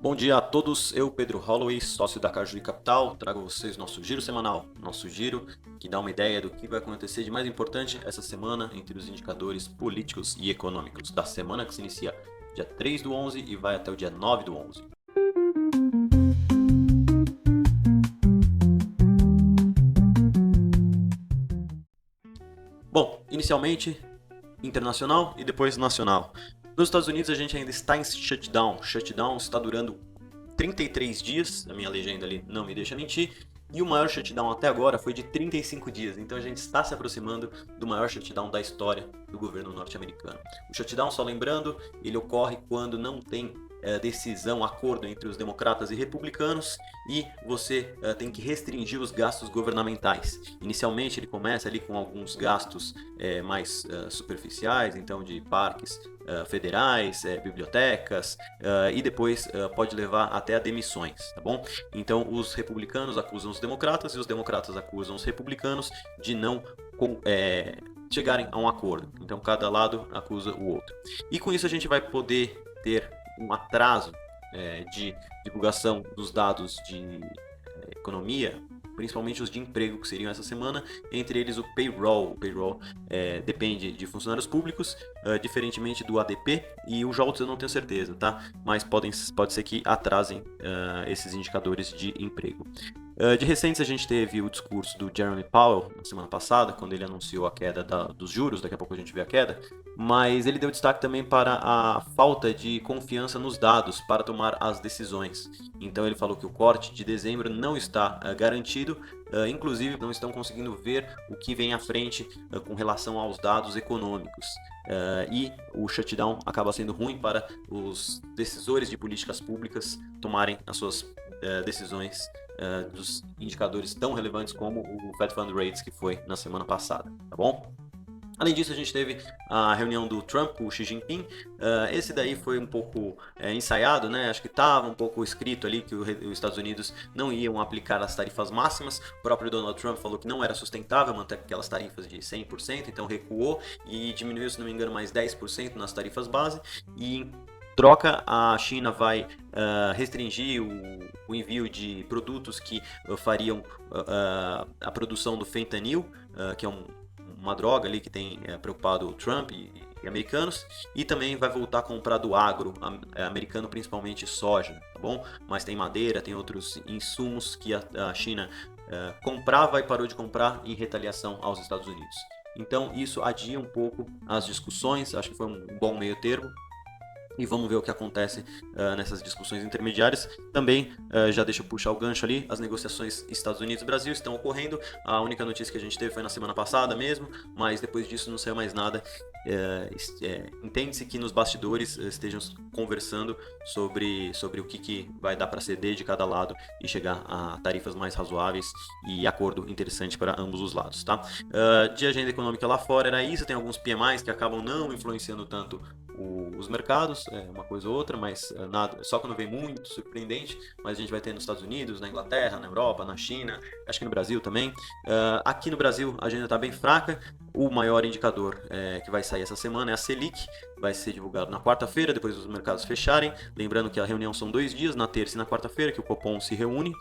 Bom dia a todos, eu, Pedro Holloway, sócio da Caju Capital, trago a vocês nosso giro semanal, nosso giro que dá uma ideia do que vai acontecer de mais importante essa semana entre os indicadores políticos e econômicos da semana que se inicia dia 3 do 11 e vai até o dia 9 do 11. Bom, inicialmente internacional e depois nacional. Nos Estados Unidos a gente ainda está em shutdown. Shutdown está durando 33 dias, a minha legenda ali não me deixa mentir, e o maior shutdown até agora foi de 35 dias, então a gente está se aproximando do maior shutdown da história do governo norte-americano. O shutdown, só lembrando, ele ocorre quando não tem decisão, acordo entre os democratas e republicanos e você tem que restringir os gastos governamentais. Inicialmente ele começa ali com alguns gastos mais superficiais, então de parques federais, bibliotecas, e depois pode levar até a demissões, tá bom? Então os republicanos acusam os democratas e os democratas acusam os republicanos de não chegarem a um acordo. Então cada lado acusa o outro. E com isso a gente vai poder ter um atraso de divulgação dos dados de economia, principalmente os de emprego que seriam essa semana, entre eles o payroll. O payroll depende de funcionários públicos, diferentemente do ADP, e os outros eu não tenho certeza, tá? Mas pode ser que atrasem esses indicadores de emprego. De recentes a gente teve o discurso do Jeremy Powell na semana passada, quando ele anunciou a queda dos juros, daqui a pouco a gente vê a queda, mas ele deu destaque também para a falta de confiança nos dados para tomar as decisões. Então ele falou que o corte de dezembro não está garantido, inclusive não estão conseguindo ver o que vem à frente com relação aos dados econômicos. E o shutdown acaba sendo ruim para os decisores de políticas públicas tomarem as suas decisões dos indicadores tão relevantes como o Fed Fund Rates, que foi na semana passada, tá bom? Além disso, a gente teve a reunião do Trump com o Xi Jinping. Esse daí foi um pouco ensaiado, né? Acho que estava um pouco escrito ali que os Estados Unidos não iam aplicar as tarifas máximas. O próprio Donald Trump falou que não era sustentável manter aquelas tarifas de 100%, então recuou e diminuiu, se não me engano, mais 10% nas tarifas base. E em troca, a China vai restringir o envio de produtos que fariam a produção do fentanil, que é uma droga ali que tem preocupado o Trump e americanos, e também vai voltar a comprar do agro americano, principalmente soja, tá bom? Mas tem madeira, tem outros insumos que a China comprava e parou de comprar em retaliação aos Estados Unidos. Então isso adia um pouco as discussões, acho que foi um bom meio termo. E vamos ver o que acontece nessas discussões intermediárias. Também, já deixa eu puxar o gancho ali, as negociações Estados Unidos-Brasil estão ocorrendo. A única notícia que a gente teve foi na semana passada mesmo, mas depois disso não saiu mais nada. Entende-se que nos bastidores estejam conversando sobre o que vai dar para ceder de cada lado e chegar a tarifas mais razoáveis e acordo interessante para ambos os lados, tá? De agenda econômica lá fora era isso, tem alguns PMIs que acabam não influenciando tanto os mercados, uma coisa ou outra, mas nada, só quando vem muito surpreendente, mas a gente vai ter nos Estados Unidos, na Inglaterra, na Europa, na China, acho que no Brasil também. Aqui no Brasil a agenda está bem fraca, o maior indicador que vai sair essa semana é a Selic, vai ser divulgado na quarta-feira, depois dos mercados fecharem, lembrando que a reunião são 2 dias, na terça e na quarta-feira, que o Copom se reúne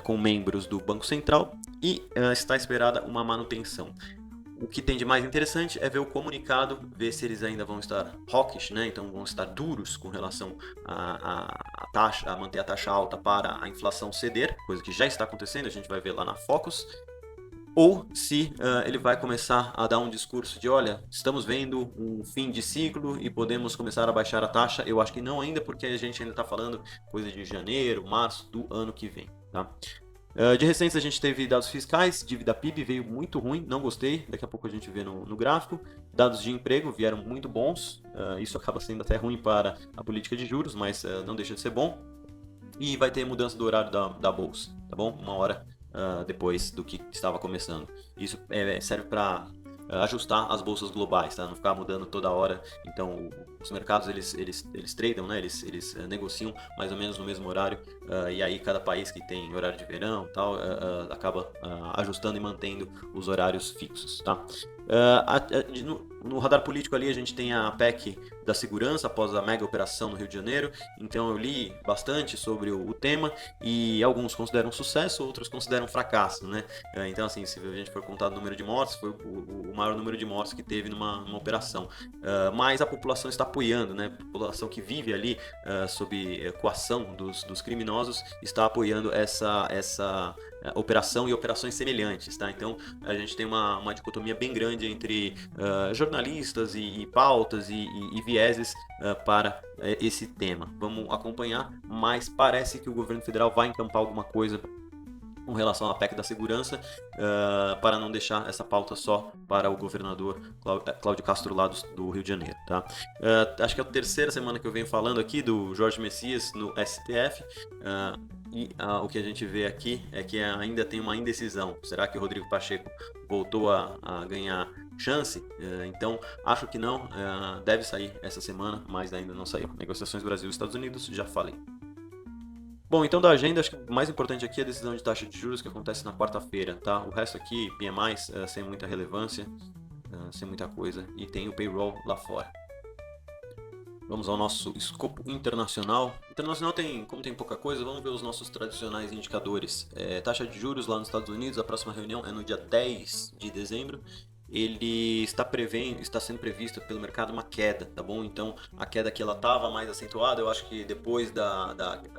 com membros do Banco Central e está esperada uma manutenção. O que tem de mais interessante é ver o comunicado, ver se eles ainda vão estar hawkish, né? Então vão estar duros com relação a taxa, a manter a taxa alta para a inflação ceder, coisa que já está acontecendo, a gente vai ver lá na Focus, ou se ele vai começar a dar um discurso de, olha, estamos vendo um fim de ciclo e podemos começar a baixar a taxa. Eu acho que não ainda, porque a gente ainda está falando coisa de janeiro, março do ano que vem, tá? De recentes a gente teve dados fiscais, dívida PIB veio muito ruim, não gostei, daqui a pouco a gente vê no gráfico. Dados de emprego vieram muito bons, isso acaba sendo até ruim para a política de juros, mas não deixa de ser bom. E vai ter mudança do horário da bolsa, tá bom? Uma hora depois do que estava começando. Isso serve para ajustar as bolsas globais, tá? Não ficar mudando toda hora. Então, os mercados eles tradam, né? Eles negociam mais ou menos no mesmo horário, e aí cada país que tem horário de verão, tal, acaba ajustando e mantendo os horários fixos, tá? No radar político ali a gente tem a PEC da segurança após a mega operação no Rio de Janeiro, então eu li bastante sobre o tema e alguns consideram sucesso, outros consideram fracasso, né? Então assim, se a gente for contar o número de mortes, foi o maior número de mortes que teve numa operação. Mas a população está apoiando, né? A população que vive ali sob coação dos criminosos está apoiando essa operação e operações semelhantes, tá? Então a gente tem uma dicotomia bem grande entre jornalistas e pautas e vieses para esse tema. Vamos acompanhar, mas parece que o governo federal vai encampar alguma coisa com relação à PEC da segurança, para não deixar essa pauta só para o governador Cláudio Castro lá do Rio de Janeiro. Tá? Acho que é a terceira semana que eu venho falando aqui do Jorge Messias no STF, e o que a gente vê aqui é que ainda tem uma indecisão. Será que o Rodrigo Pacheco voltou a ganhar chance? Então, acho que não. Deve sair essa semana, mas ainda não saiu. Negociações Brasil e Estados Unidos, já falei. Bom, então da agenda, acho que o mais importante aqui é a decisão de taxa de juros que acontece na quarta-feira, tá? O resto aqui, PMIs, sem muita relevância, sem muita coisa, e tem o payroll lá fora. Vamos ao nosso escopo internacional. Internacional como tem pouca coisa, vamos ver os nossos tradicionais indicadores. Taxa de juros lá nos Estados Unidos, a próxima reunião é no dia 10 de dezembro. Ele está sendo previsto pelo mercado uma queda, tá bom? Então a queda aqui ela estava mais acentuada, eu acho que depois da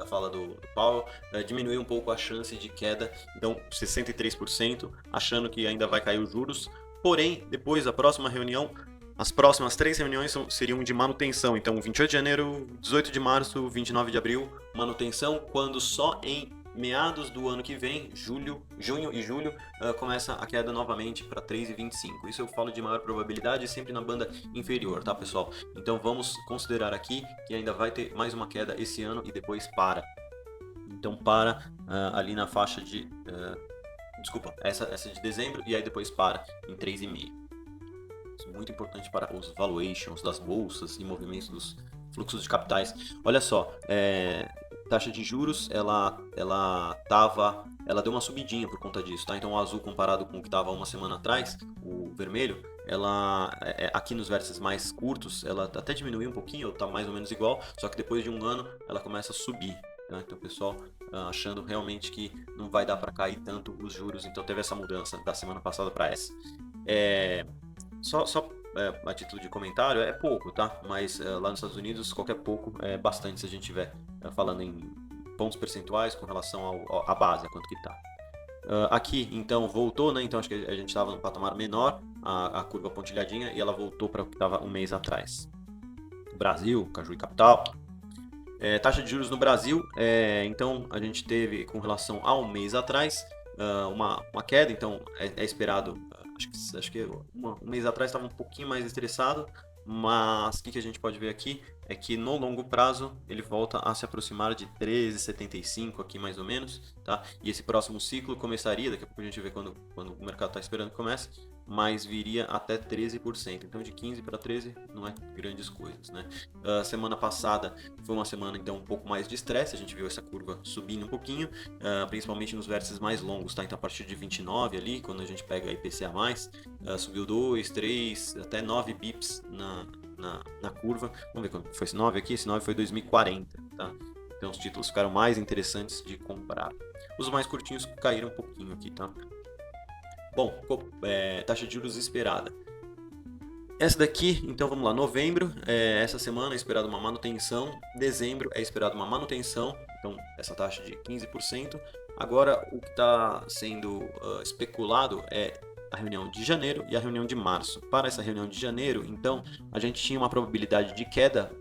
fala do Powell diminuiu um pouco a chance de queda, então 63%, achando que ainda vai cair os juros, porém depois da próxima reunião, as próximas 3 reuniões seriam de manutenção, então 28 de janeiro, 18 de março, 29 de abril, manutenção, quando só em meados do ano que vem, junho e julho, começa a queda novamente para 3,25. Isso eu falo de maior probabilidade, sempre na banda inferior, tá, pessoal? Então vamos considerar aqui que ainda vai ter mais uma queda esse ano e depois para. Então para ali na faixa de... desculpa, essa de dezembro e aí depois para em 3,5. Isso é muito importante para os valuations das bolsas e movimentos dos fluxos de capitais. Olha só, taxa de juros, ela deu uma subidinha por conta disso, tá? Então o azul comparado com o que estava uma semana atrás, o vermelho, ela aqui nos vértices mais curtos, ela até diminuiu um pouquinho, tá mais ou menos igual, só que depois de um ano ela começa a subir, tá? Então o pessoal achando realmente que não vai dar para cair tanto os juros, então teve essa mudança da semana passada para essa. Só a título de comentário, é pouco, tá? Mas lá nos Estados Unidos, qualquer pouco é bastante se a gente estiver falando em pontos percentuais com relação à base, a quanto que tá. Aqui, então, voltou, né? Então, acho que a gente estava no patamar menor, a curva pontilhadinha, e ela voltou para o que estava um mês atrás. Brasil, Caju e Capital. Taxa de juros no Brasil, então, a gente teve, com relação a um mês atrás, uma queda, então, é esperado... Acho que um mês atrás estava um pouquinho mais estressado, mas o que a gente pode ver aqui é que no longo prazo ele volta a se aproximar de 13,75 aqui mais ou menos, tá? E esse próximo ciclo começaria, daqui a pouco a gente vê quando o mercado está esperando que comece, mas viria até 13%. Então de 15 para 13 não é grandes coisas, né? Semana passada foi uma semana então um pouco mais de estresse, a gente viu essa curva subindo um pouquinho, principalmente nos vértices mais longos, tá? Então a partir de 29 ali, quando a gente pega a IPCA+, subiu 2, 3, até 9 bips na curva. Vamos ver quando foi esse 9 aqui, esse 9 foi 2040, tá? Então os títulos ficaram mais interessantes de comprar. Os mais curtinhos caíram um pouquinho aqui, tá? Bom, taxa de juros esperada. Essa daqui, então vamos lá, novembro, essa semana é esperada uma manutenção, dezembro é esperada uma manutenção, então essa taxa de 15%. Agora o que está sendo especulado é a reunião de janeiro e a reunião de março. Para essa reunião de janeiro, então, a gente tinha uma probabilidade de queda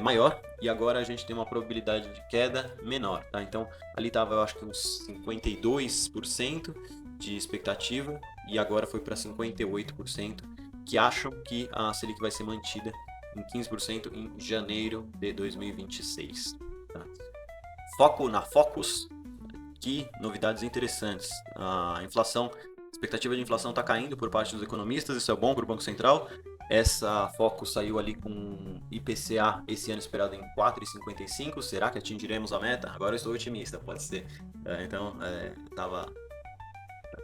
maior, e agora a gente tem uma probabilidade de queda menor, tá? Então, ali estava, eu acho que uns 52% de expectativa, e agora foi para 58%, que acham que a Selic vai ser mantida em 15% em janeiro de 2026. Tá? Foco na Focus, que novidades interessantes. A expectativa de inflação está caindo por parte dos economistas, isso é bom para o Banco Central. Essa Focus saiu ali com IPCA esse ano esperado em 4,55. Será que atingiremos a meta? Agora eu estou otimista, pode ser. Então, estava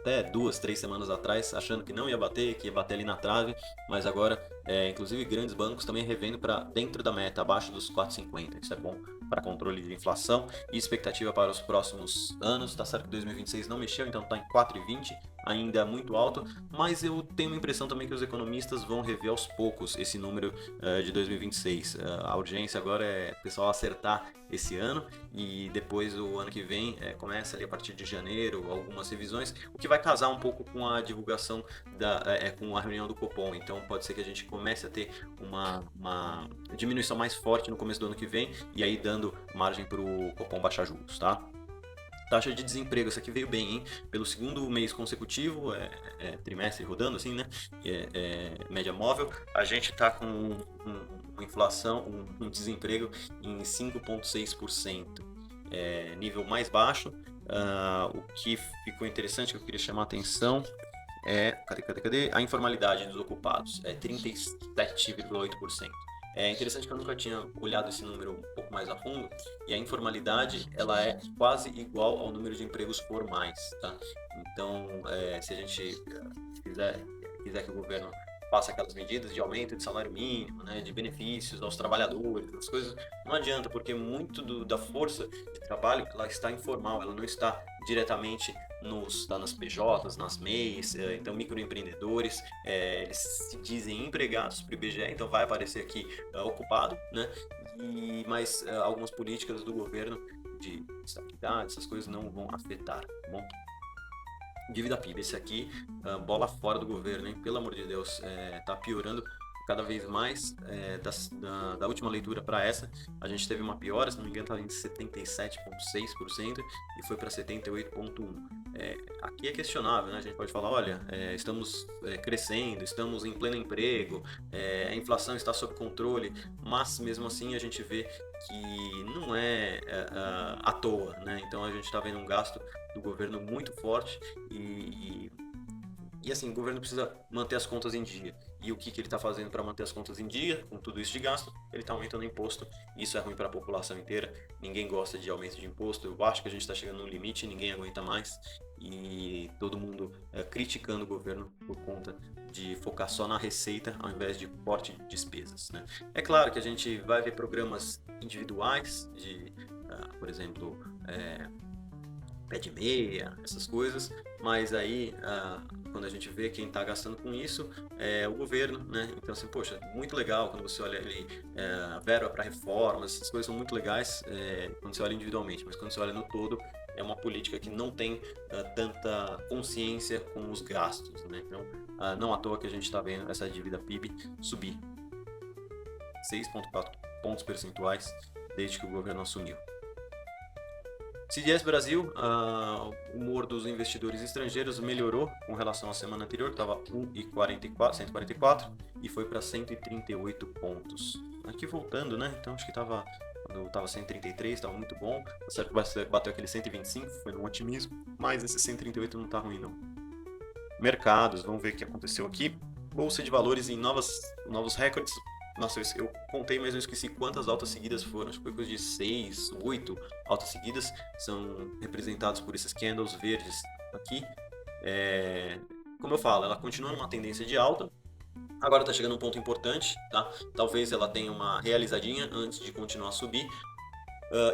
até 2, 3 semanas atrás, achando que não ia bater, que ia bater ali na trave, mas agora, inclusive grandes bancos também revendo para dentro da meta, abaixo dos 4,50. Isso é bom para controle de inflação e expectativa para os próximos anos. Tá certo que 2026 não mexeu, então está em 4,20, ainda muito alto, mas eu tenho a impressão também que os economistas vão rever aos poucos esse número de 2026. A urgência agora é o pessoal acertar esse ano e depois o ano que vem começa ali a partir de janeiro algumas revisões, o que vai casar um pouco com a divulgação com a reunião do Copom. Então pode ser que a gente comece a ter uma diminuição mais forte no começo do ano que vem e aí dando margem para o Copom baixar juros, tá? Taxa de desemprego, essa aqui veio bem, hein? Pelo segundo mês consecutivo, trimestre rodando assim, né? Média móvel, a gente tá com uma inflação, um desemprego em 5,6%. Nível mais baixo. O que ficou interessante, que eu queria chamar a atenção, cadê? A informalidade dos ocupados, 37,8%. É interessante que eu nunca tinha olhado esse número um pouco mais a fundo, e a informalidade ela é quase igual ao número de empregos formais, tá? Então, se a gente quiser que o governo faça aquelas medidas de aumento de salário mínimo, né, de benefícios aos trabalhadores, as coisas, não adianta, porque muito da força de trabalho ela está informal, ela não está diretamente nas PJs, nas MEIs, então microempreendedores, eles se dizem empregados para o IBGE, então vai aparecer aqui ocupado, né? Mas algumas políticas do governo de estabilidade, essas coisas não vão afetar, tá bom? Dívida PIB, esse aqui, bola fora do governo, hein? Pelo amor de Deus, tá piorando cada vez mais. Da última leitura para essa, a gente teve uma piora, se não me engano, estava em 77,6% e foi para 78,1%. Aqui é questionável, né? A gente pode falar, olha, estamos crescendo, estamos em pleno emprego, a inflação está sob controle, mas mesmo assim a gente vê que não é à toa, né? Então a gente está vendo um gasto do governo muito forte e assim, o governo precisa manter as contas em dia. E o que ele está fazendo para manter as contas em dia, com tudo isso de gasto? Ele está aumentando o imposto. Isso é ruim para a população inteira. Ninguém gosta de aumento de imposto. Eu acho que a gente está chegando num limite, ninguém aguenta mais. E todo mundo criticando o governo por conta de focar só na receita ao invés de corte de despesas, né? É claro que a gente vai ver programas individuais de, por exemplo, pé de meia, essas coisas, mas aí quando a gente vê quem está gastando com isso é o governo, né? Então assim, poxa, muito legal quando você olha ali verba para reformas, essas coisas são muito legais quando você olha individualmente, mas quando você olha no todo é uma política que não tem tanta consciência com os gastos, né? Então não à toa que a gente está vendo essa dívida PIB subir 6,4 pontos percentuais desde que o governo assumiu. CDS Brasil, o humor dos investidores estrangeiros melhorou com relação à semana anterior, que estava 144 e foi para 138 pontos. Aqui voltando, né? Então acho que quando estava 133, estava muito bom. Tá certo que bateu aquele 125, foi no otimismo, mas esse 138 não está ruim não. Mercados, vamos ver o que aconteceu aqui. Bolsa de valores em novos recordes. Nossa, eu contei, mas eu esqueci quantas altas seguidas foram. Acho que foi coisa de 6, 8 altas seguidas. São representados por esses candles verdes aqui. Como eu falo, ela continua numa tendência de alta. Agora está chegando um ponto importante, tá? Talvez ela tenha uma realizadinha antes de continuar a subir.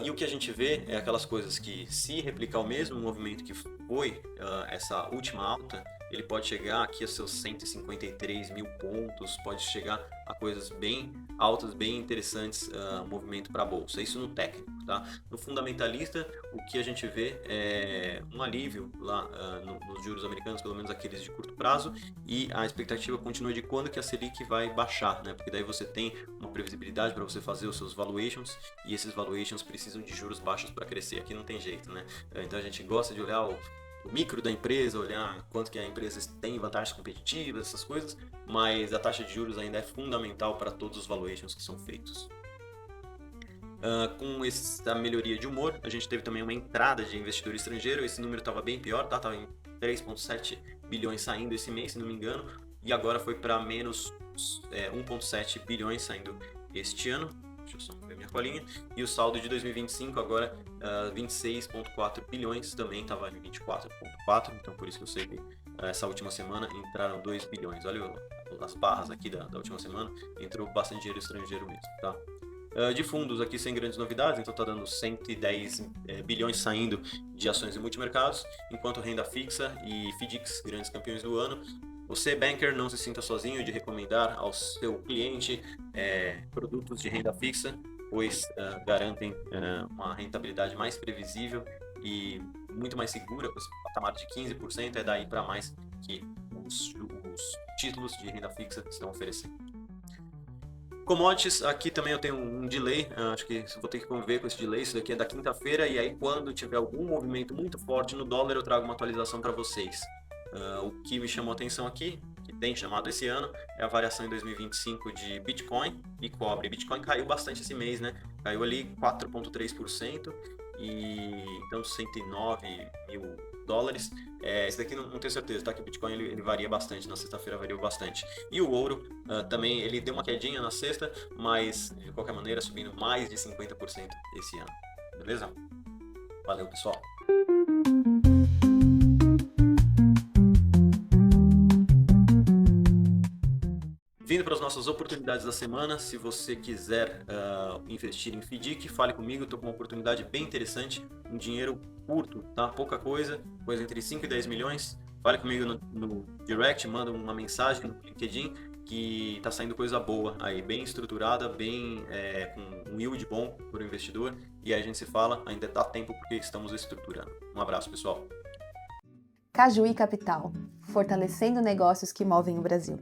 E o que a gente vê é aquelas coisas que, se replicar o mesmo movimento que foi essa última alta, ele pode chegar aqui a seus 153 mil pontos, pode chegar a coisas bem altas, bem interessantes, movimento para a bolsa. Isso no técnico, tá? No fundamentalista, o que a gente vê é um alívio lá nos juros americanos, pelo menos aqueles de curto prazo, e a expectativa continua de quando que a Selic vai baixar, né? Porque daí você tem uma previsibilidade para você fazer os seus valuations, e esses valuations precisam de juros baixos para crescer. Aqui não tem jeito, né? Então a gente gosta de olhar o micro da empresa, olhar quanto que a empresa tem vantagens competitivas, essas coisas, mas a taxa de juros ainda é fundamental para todos os valuations que são feitos. Com essa melhoria de humor, a gente teve também uma entrada de investidor estrangeiro. Esse número estava bem pior, tá? Estava em 3,7 bilhões saindo esse mês, se não me engano, e agora foi para menos 1,7 bilhões saindo este ano. Deixa eu só ver minha colinha. E o saldo de 2025 agora, 26,4 bilhões, também estava em 24,4, então por isso que eu sei que essa última semana entraram 2 bilhões. Olha as barras aqui da última semana, entrou bastante dinheiro estrangeiro mesmo, tá? De fundos aqui sem grandes novidades, então está dando 110 bilhões saindo de ações e multimercados, enquanto renda fixa e FDICs, grandes campeões do ano. Você, banker, não se sinta sozinho de recomendar ao seu cliente produtos de renda fixa, pois garantem uma rentabilidade mais previsível e muito mais segura. O patamar de 15% é daí para mais que os títulos de renda fixa estão oferecendo. Commodities, aqui também eu tenho um delay, acho que vou ter que conviver com esse delay, isso daqui é da quinta-feira, e aí quando tiver algum movimento muito forte no dólar eu trago uma atualização para vocês. O que me chamou a atenção aqui, que tem chamado esse ano, é a variação em 2025 de Bitcoin e cobre. Bitcoin caiu bastante esse mês, né? Caiu ali 4,3%, e então 109 mil dólares. Esse daqui não tenho certeza, tá? Que o Bitcoin ele varia bastante, na sexta-feira variou bastante. E o ouro também, ele deu uma quedinha na sexta, mas de qualquer maneira subindo mais de 50% esse ano. Beleza? Valeu, pessoal! Vindo para as nossas oportunidades da semana, se você quiser investir em FDIC, fale comigo, estou com uma oportunidade bem interessante, um dinheiro curto, tá? Pouca coisa entre 5 e 10 milhões. Fale comigo no direct, manda uma mensagem no LinkedIn, que está saindo coisa boa aí, bem estruturada, bem com um yield bom para o investidor, e aí a gente se fala, ainda dá tempo porque estamos estruturando. Um abraço, pessoal! Cajuí Capital, fortalecendo negócios que movem o Brasil.